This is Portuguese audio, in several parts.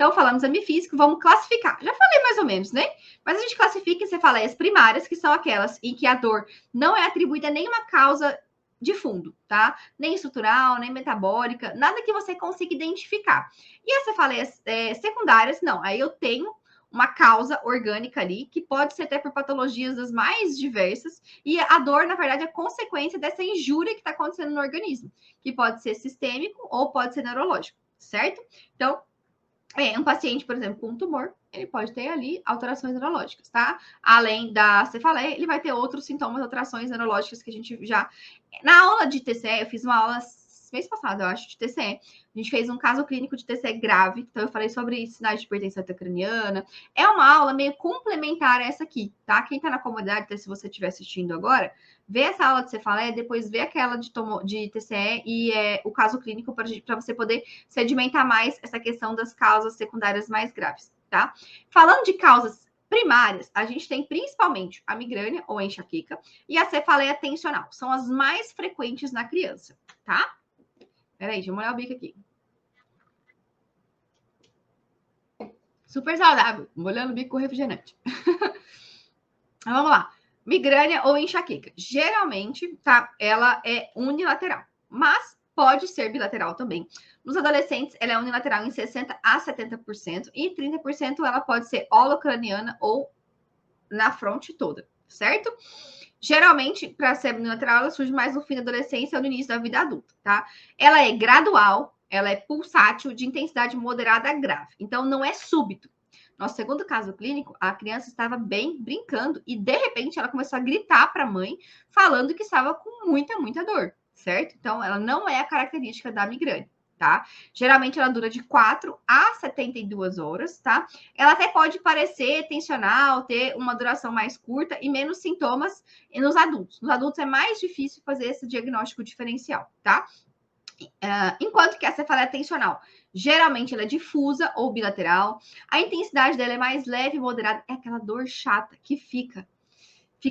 Então, falando do exame físico, vamos classificar. Já falei mais ou menos, né? Mas a gente classifica em cefaleias primárias, que são aquelas em que a dor não é atribuída a nenhuma causa de fundo, tá? Nem estrutural, nem metabólica, nada que você consiga identificar. E as cefaleias secundárias, não. Aí eu tenho uma causa orgânica ali, que pode ser até por patologias das mais diversas, e a dor, na verdade, é consequência dessa injúria que está acontecendo no organismo, que pode ser sistêmico ou pode ser neurológico, certo? Então, um paciente, por exemplo, com um tumor, ele pode ter ali alterações neurológicas, tá? Além da cefaleia, ele vai ter outros sintomas, alterações neurológicas que a gente já... Na aula de TCE, eu fiz uma aula mês passado, eu acho, de TCE. A gente fez um caso clínico de TCE grave, então eu falei sobre sinais de hipertensão intracraniana. É uma aula meio complementar a essa aqui, tá? Quem tá na comunidade, se você estiver assistindo agora, vê essa aula de cefaleia, depois vê aquela de TCE e o caso clínico para você poder sedimentar mais essa questão das causas secundárias mais graves, tá? Falando de causas primárias, a gente tem principalmente a migrânia ou a enxaqueca e a cefaleia tensional. São as mais frequentes na criança, tá? Peraí, deixa eu molhar o bico aqui. Super saudável, molhando o bico com refrigerante. Vamos lá. Migrânia ou enxaqueca. Geralmente, tá? Ela é unilateral, mas pode ser bilateral também. Nos adolescentes, ela é unilateral em 60% a 70%, e 30% ela pode ser holocraniana ou na fronte toda, certo? Geralmente, para ser unilateral, ela surge mais no fim da adolescência ou no início da vida adulta, tá? Ela é gradual, ela é pulsátil, de intensidade moderada a grave. Então, não é súbito. Nosso segundo caso clínico, a criança estava bem brincando e, de repente, ela começou a gritar para a mãe, falando que estava com muita dor, certo? Então, ela não é a característica da migrânia, tá? Geralmente, ela dura de 4 a 72 horas, tá? Ela até pode parecer tensional, ter uma duração mais curta e menos sintomas nos adultos. Nos adultos é mais difícil fazer esse diagnóstico diferencial, tá? Enquanto que a cefaleia tensional, geralmente ela é difusa ou bilateral, a intensidade dela é mais leve e moderada, é aquela dor chata que fica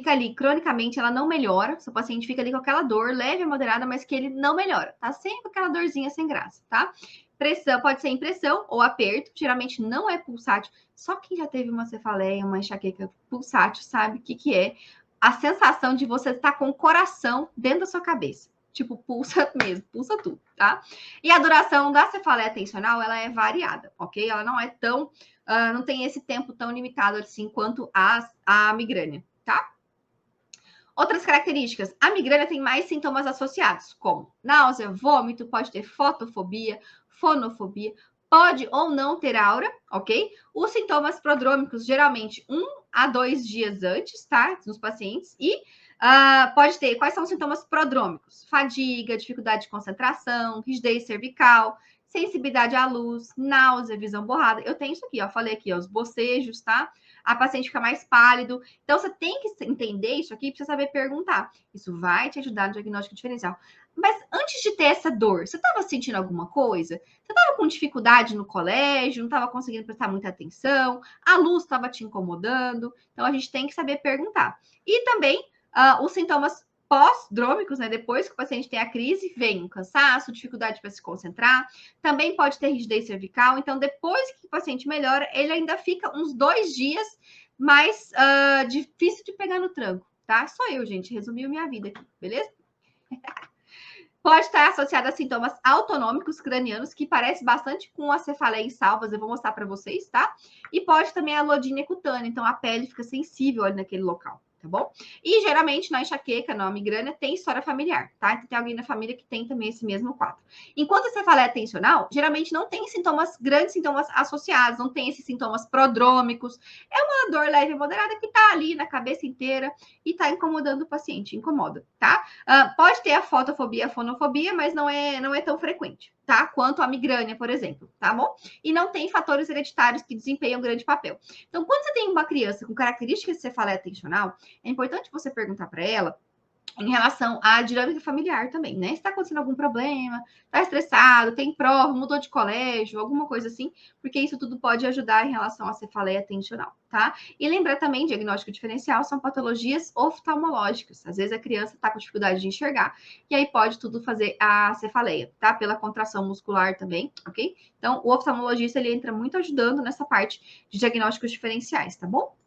ali cronicamente, ela não melhora, seu paciente fica ali com aquela dor leve e moderada, mas que ele não melhora, tá sempre aquela dorzinha sem graça, tá? Pressão, pode ser impressão ou aperto, geralmente não é pulsátil, só quem já teve uma cefaleia, uma enxaqueca pulsátil sabe o que é a sensação de você estar com o coração dentro da sua cabeça. Tipo, pulsa mesmo, pulsa tudo, tá? E a duração da cefaleia tensional, ela é variada, ok? Ela não é tão, não tem esse tempo tão limitado assim quanto a migrânia, tá? Outras características, a migrânia tem mais sintomas associados, como náusea, vômito, pode ter fotofobia, fonofobia, pode ou não ter aura, ok? Os sintomas prodrômicos, geralmente 1 a 2 dias antes, tá? Nos pacientes. E pode ter, quais são os sintomas prodrômicos? Fadiga, dificuldade de concentração, rigidez cervical, sensibilidade à luz, náusea, visão borrada. Eu tenho isso aqui, ó, falei aqui, ó, os bocejos, tá? A paciente fica mais pálido. Então, você tem que entender isso aqui para você saber perguntar. Isso vai te ajudar no diagnóstico diferencial. Mas antes de ter essa dor, você estava sentindo alguma coisa? Você estava com dificuldade no colégio, não estava conseguindo prestar muita atenção, a luz estava te incomodando. Então, a gente tem que saber perguntar. E também os sintomas pós-drômicos, né? Depois que o paciente tem a crise, vem um cansaço, dificuldade para se concentrar, também pode ter rigidez cervical. Então, depois que o paciente melhora, ele ainda fica uns 2 dias mais difícil de pegar no tranco, tá? Sou eu, gente, resumiu minha vida aqui, beleza? Pode estar associada a sintomas autonômicos cranianos, que parece bastante com a cefaleia em salvas, eu vou mostrar para vocês, tá? E pode também a alodínia cutânea, então a pele fica sensível ali naquele local, tá bom? E geralmente na enxaqueca, na migrânia, tem história familiar, tá? Então tem alguém na família que tem também esse mesmo quadro. Enquanto a cefaleia tensional, geralmente não tem sintomas, grandes sintomas associados, não tem esses sintomas prodrômicos. É uma dor leve e moderada que tá ali na cabeça inteira e tá incomodando o paciente, incomoda, tá? Pode ter a fotofobia, a fonofobia, mas não é tão frequente, tá? Quanto a migrânia, por exemplo, tá bom? E não tem fatores hereditários que desempenham um grande papel. Então, quando você tem uma criança com características de cefaleia tensional, é importante você perguntar para ela em relação à dinâmica familiar também, né? Se tá acontecendo algum problema, tá estressado, tem prova, mudou de colégio, alguma coisa assim, porque isso tudo pode ajudar em relação à cefaleia tensional, tá? E lembrar também, diagnóstico diferencial são patologias oftalmológicas. Às vezes a criança tá com dificuldade de enxergar, e aí pode tudo fazer a cefaleia, tá? Pela contração muscular também, ok? Então, o oftalmologista, ele entra muito ajudando nessa parte de diagnósticos diferenciais, tá bom?